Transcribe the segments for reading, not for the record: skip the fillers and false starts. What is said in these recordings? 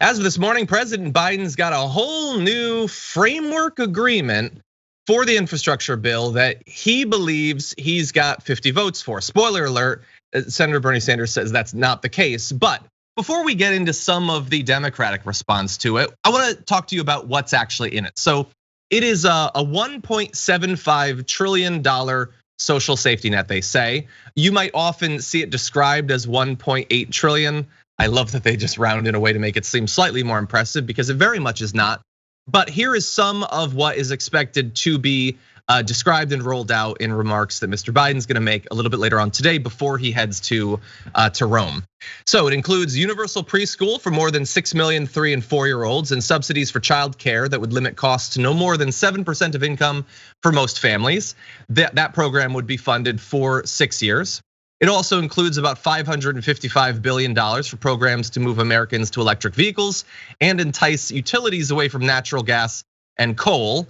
As of this morning, President Biden's got a whole new framework agreement for the infrastructure bill that he believes he's got 50 votes for. Spoiler alert, Senator Bernie Sanders says that's not the case. But before we get into some of the Democratic response to it, I want to talk to you about what's actually in it. So it is a $1.75 trillion social safety net, they say. You might often see it described as 1.8 trillion. I love that they just round in a way to make it seem slightly more impressive because it very much is not. But here is some of what is expected to be described and rolled out in remarks that Mr. Biden's gonna make a little bit later on today before he heads to Rome. So it includes universal preschool for more than 6 million 3- and 4-year-olds and subsidies for childcare that would limit costs to no more than 7% of income for most families. That program would be funded for 6 years. It also includes about $555 billion for programs to move Americans to electric vehicles and entice utilities away from natural gas and coal.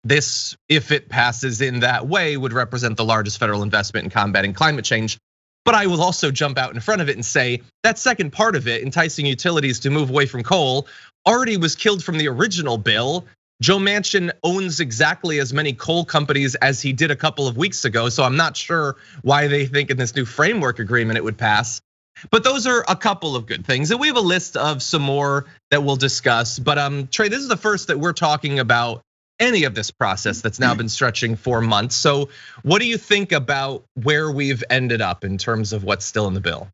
This, if it passes in that way, would represent the largest federal investment in combating climate change. But I will also jump out in front of it and say that second part of it, enticing utilities to move away from coal, already was killed from the original bill. Joe Manchin owns exactly as many coal companies as he did a couple of weeks ago, so I'm not sure why they think in this new framework agreement it would pass. But those are a couple of good things, and we have a list of some more that we'll discuss. But Trae, this is the first that we're talking about any of this process that's now been stretching for months. So what do you think about where we've ended up in terms of what's still in the bill?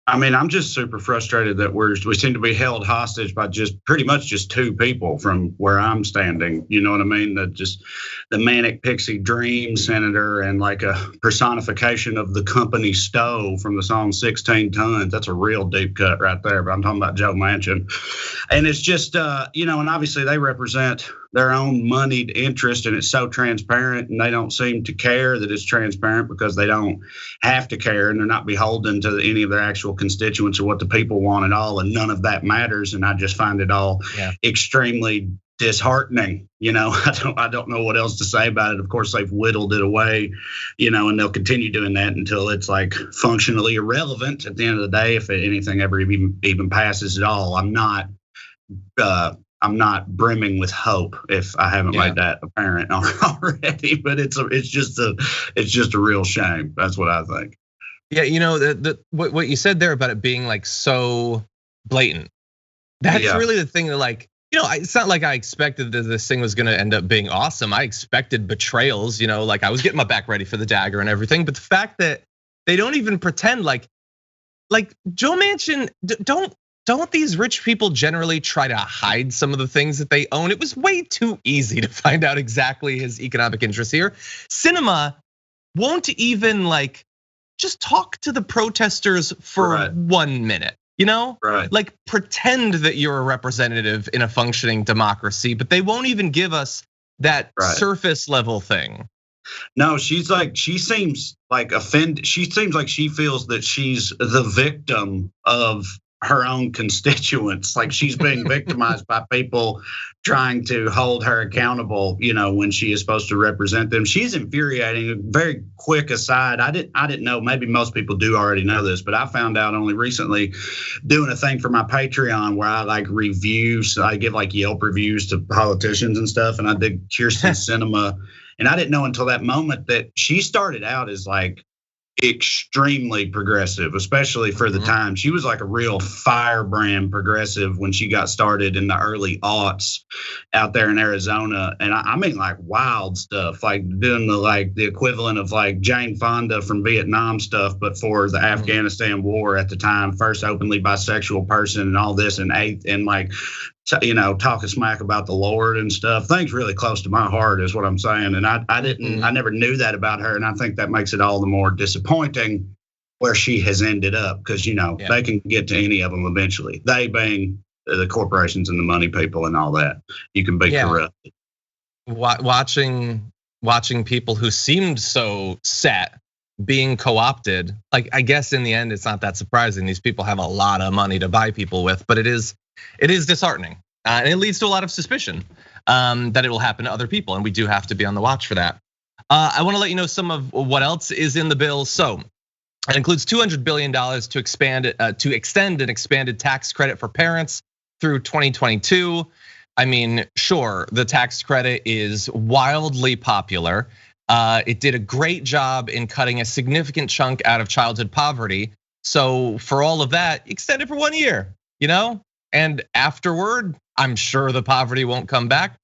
I mean, I'm just super frustrated that we seem to be held hostage by just pretty much just two people from where I'm standing. You know what I mean? That just the manic pixie dream senator and like a personification of the company Stowe from the song 16 Tons. That's a real deep cut right there. But I'm talking about Joe Manchin. And it's just, and obviously they represent their own moneyed interest, and it's so transparent, and they don't seem to care that it's transparent because they don't have to care, and they're not beholden to any of their actual constituents or what the people want at all, and none of that matters. And I just find it all extremely disheartening. I don't know what else to say about it. Of course, they've whittled it away, and they'll continue doing that until it's like functionally irrelevant at the end of the day, if anything ever even passes at all. I'm not brimming with hope if I haven't made that apparent already, but it's just a real shame. That's what I think. Yeah, what you said there about it being like so blatant. That's really the thing that it's not like I expected that this thing was gonna end up being awesome. I expected betrayals, like I was getting my back ready for the dagger and everything. But the fact that they don't even pretend like Joe Manchin, don't these rich people generally try to hide some of the things that they own? It was way too easy to find out exactly his economic interests here. Sinema won't even just talk to the protesters for 1 minute, Like pretend that you're a representative in a functioning democracy, but they won't even give us that surface level thing. No, she seems like offended. She seems like she feels that she's the victim of her own constituents, like she's being victimized by people trying to hold her accountable, when she is supposed to represent them. She's infuriating. A very quick aside, I didn't know, maybe most people do already know this, but I found out only recently doing a thing for my Patreon where I reviews, I give Yelp reviews to politicians and stuff, and I did Kirsten Sinema, and I didn't know until that moment that she started out as extremely progressive, especially for the time. She was like a real firebrand progressive when she got started in the early aughts out there in Arizona. And I mean wild stuff, like doing the equivalent of Jane Fonda from Vietnam stuff, but for the Afghanistan war at the time, first openly bisexual person and all this, and talking smack about the Lord and stuff. Things really close to my heart is what I'm saying. And I never knew that about her. And I think that makes it all the more disappointing where she has ended up, because, they can get to any of them eventually. They being the corporations and the money people and all that. You can be corrupted. Watching people who seemed so set being co-opted, I guess in the end, it's not that surprising. These people have a lot of money to buy people with, but it is disheartening, and it leads to a lot of suspicion that it will happen to other people, and we do have to be on the watch for that. I want to let you know some of what else is in the bill. So it includes $200 billion to extend an expanded tax credit for parents through 2022. I mean, sure, the tax credit is wildly popular. It did a great job in cutting a significant chunk out of childhood poverty. So for all of that, extend it for 1 year, and afterward, I'm sure the poverty won't come back.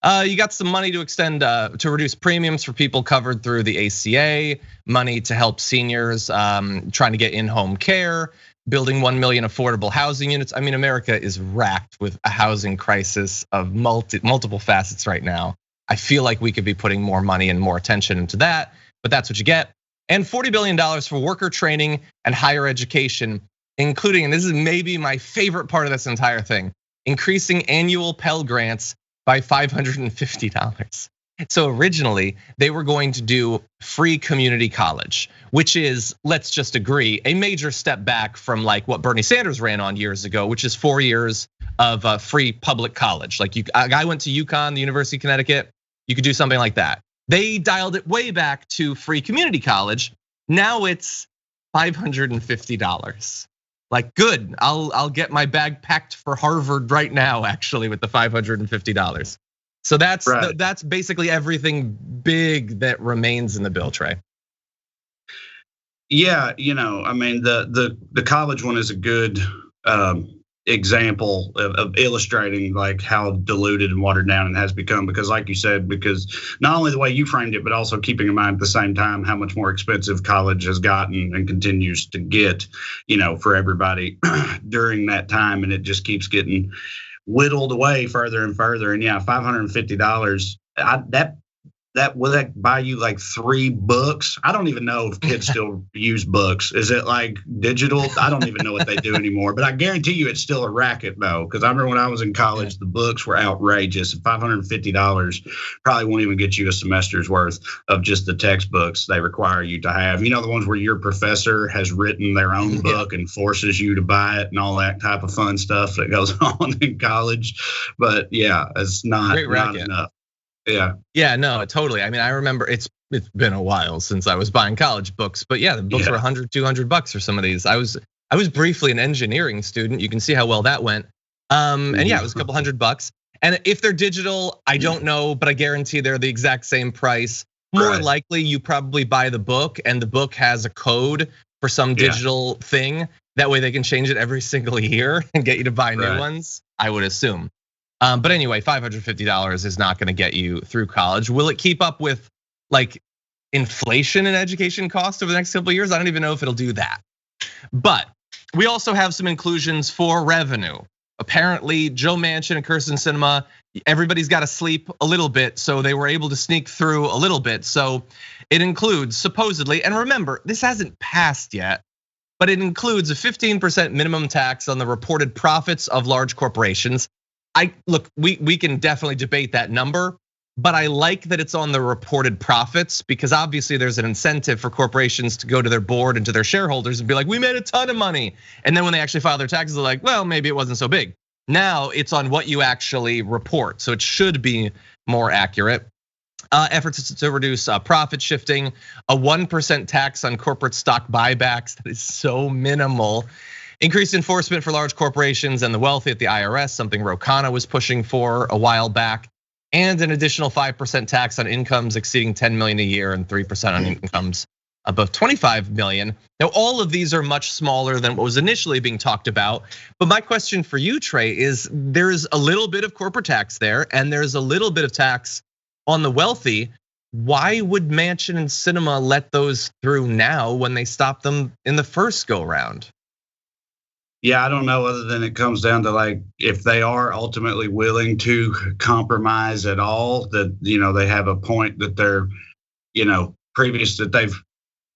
You got some money to extend, to reduce premiums for people covered through the ACA, money to help seniors trying to get in-home care, building 1 million affordable housing units. I mean, America is racked with a housing crisis of multiple facets right now. I feel like we could be putting more money and more attention into that, but that's what you get. And $40 billion for worker training and higher education, including, and this is maybe my favorite part of this entire thing, increasing annual Pell Grants by $550. So originally, they were going to do free community college, which is, let's just agree, a major step back from like what Bernie Sanders ran on years ago, which is 4 years of free public college. Like a guy went to UConn, the University of Connecticut, you could do something like that. They dialed it way back to free community college. Now it's $550. Like, good, I'll get my bag packed for Harvard right now, actually, with the $550. So that's basically everything big that remains in the bill, Trae. Yeah, I mean, the college one is a good example of illustrating like how diluted and watered down it has become, because like you said, because not only the way you framed it, but also keeping in mind at the same time how much more expensive college has gotten and continues to get, for everybody during that time, and it just keeps getting whittled away further and further. And yeah, $550, that will that buy you like 3 books? I don't even know if kids still use books. Is it like digital? I don't even know what they do anymore. But I guarantee you it's still a racket though, because I remember when I was in college, the books were outrageous. $550 probably won't even get you a semester's worth of just the textbooks they require you to have. The ones where your professor has written their own book and forces you to buy it and all that type of fun stuff that goes on in college. But yeah, it's not enough. Yeah, no, totally. I mean, I remember it's been a while since I was buying college books, but yeah, the books were $100, $200 for some of these. I was briefly an engineering student. You can see how well that went. And yeah, it was a couple $100. And if they're digital, I don't know, but I guarantee they're the exact same price. More likely, you probably buy the book, and the book has a code for some digital thing. That way, they can change it every single year and get you to buy new ones. I would assume. But anyway, $550 is not going to get you through college. Will it keep up with like inflation and education costs over the next couple of years? I don't even know if it'll do that. But we also have some inclusions for revenue. Apparently, Joe Manchin and Kirsten Sinema, everybody's got to sleep a little bit, so they were able to sneak through a little bit. So it includes supposedly, and remember, this hasn't passed yet, but it includes a 15% minimum tax on the reported profits of large corporations. Look, we can definitely debate that number, but I like that it's on the reported profits, because obviously there's an incentive for corporations to go to their board and to their shareholders and be like, we made a ton of money. And then when they actually file their taxes, they're like, well, maybe it wasn't so big. Now it's on what you actually report, so it should be more accurate. Efforts to reduce profit shifting, a 1% tax on corporate stock buybacks, that is so minimal. Increased enforcement for large corporations and the wealthy at the IRS, something Ro Khanna was pushing for a while back, and an additional 5% tax on incomes exceeding 10 million a year and 3% on incomes above 25 million. Now, all of these are much smaller than what was initially being talked about. But my question for you, Trae, is there's a little bit of corporate tax there, and there's a little bit of tax on the wealthy. Why would Manchin and Sinema let those through now when they stopped them in the first go round? Yeah, I don't know, other than it comes down to like, if they are ultimately willing to compromise at all, that they have a point that they're previous that they've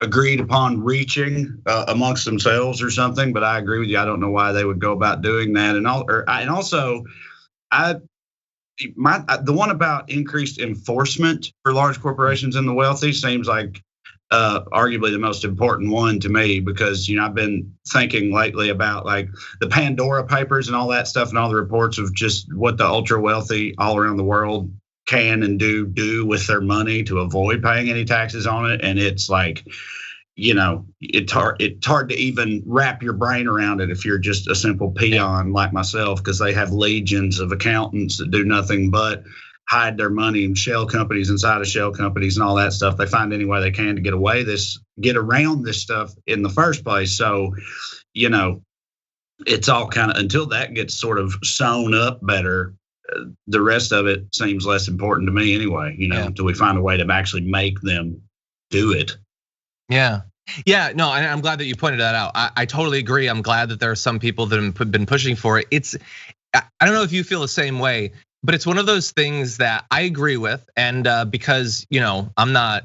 agreed upon reaching amongst themselves or something. But I agree with you. I don't know why they would go about doing that. And also, the one about increased enforcement for large corporations and the wealthy seems like arguably the most important one to me, because I've been thinking lately about like the Pandora Papers and all that stuff, and all the reports of just what the ultra wealthy all around the world can and do with their money to avoid paying any taxes on it. And it's like, it's hard to even wrap your brain around it if you're just a simple peon like myself, because they have legions of accountants that do nothing but hide their money in shell companies inside of shell companies and all that stuff. They find any way they can to get around this stuff in the first place. So, it's all kind of, until that gets sort of sewn up better, the rest of it seems less important to me anyway, until we find a way to actually make them do it. Yeah. No, and I'm glad that you pointed that out. I totally agree. I'm glad that there are some people that have been pushing for it. I don't know if you feel the same way, but it's one of those things that I agree with. And because, I'm not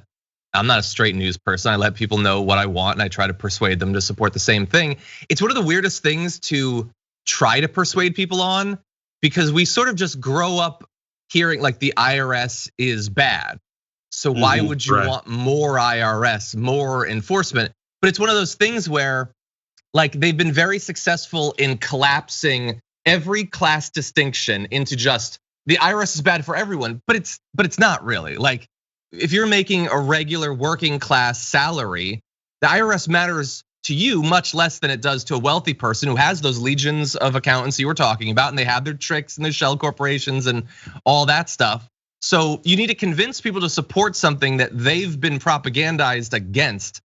a straight news person. I let people know what I want and I try to persuade them to support the same thing. It's one of the weirdest things to try to persuade people on, because we sort of just grow up hearing like the IRS is bad. So why would you want more IRS, more enforcement? But it's one of those things where like they've been very successful in collapsing every class distinction into just the IRS is bad for everyone, but it's not really. Like if you're making a regular working class salary, the IRS matters to you much less than it does to a wealthy person who has those legions of accountants you were talking about, and they have their tricks and their shell corporations and all that stuff. So you need to convince people to support something that they've been propagandized against,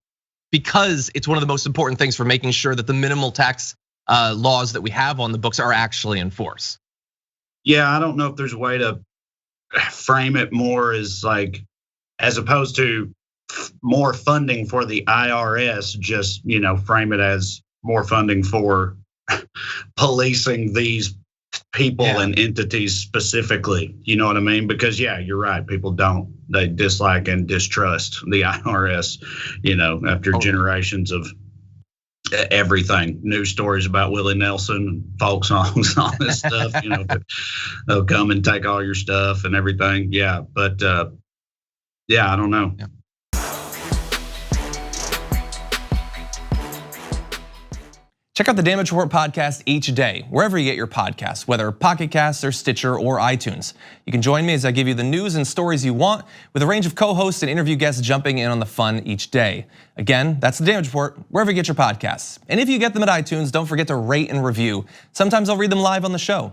because it's one of the most important things for making sure that the minimal tax laws that we have on the books are actually enforced. Yeah, I don't know if there's a way to frame it more as like, as opposed to more funding for the IRS, just, frame it as more funding for policing these people and entities specifically. You know what I mean? Because you're right. People they dislike and distrust the IRS, after generations of everything, news stories about Willie Nelson, folk songs, all this stuff, they'll come and take all your stuff and everything. Yeah. But I don't know. Yeah. Check out the Damage Report podcast each day, wherever you get your podcasts, whether Pocket Casts or Stitcher or iTunes. You can join me as I give you the news and stories you want, with a range of co-hosts and interview guests jumping in on the fun each day. Again, that's the Damage Report, wherever you get your podcasts. And if you get them at iTunes, don't forget to rate and review. Sometimes I'll read them live on the show.